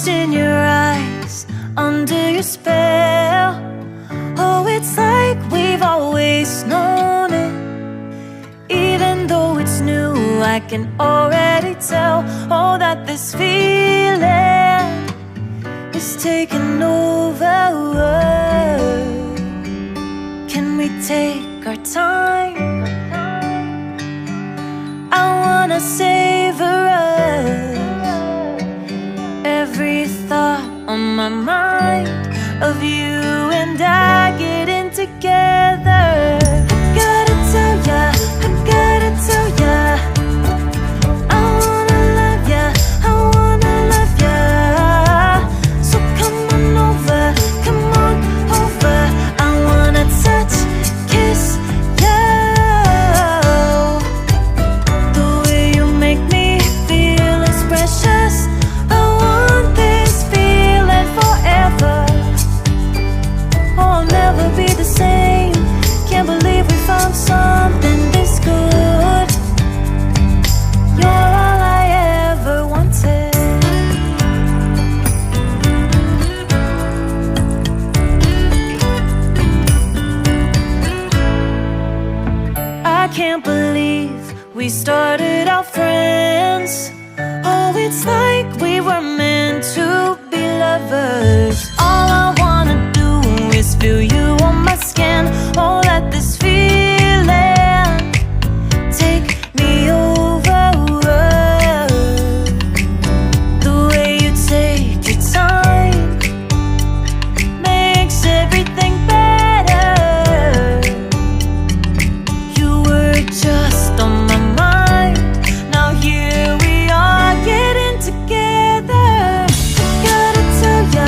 lost in your eyes, under your spell. Oh, it's like we've always known it. Even though it's new, I can already tell, oh, that this feeling is taking over. Can we take our time? I wanna savor us. Every thought on my mind of you and I getting together. I gotta tell ya, I gotta tell ya, I wanna love ya, I wanna love ya. So come on over, come on over. I wanna touch, kiss ya. The way you make me feel is precious. I want this feeling forever. Oh, I'll never be the same. Can't believe we found something this good. You're all I ever wanted. I can't believe we started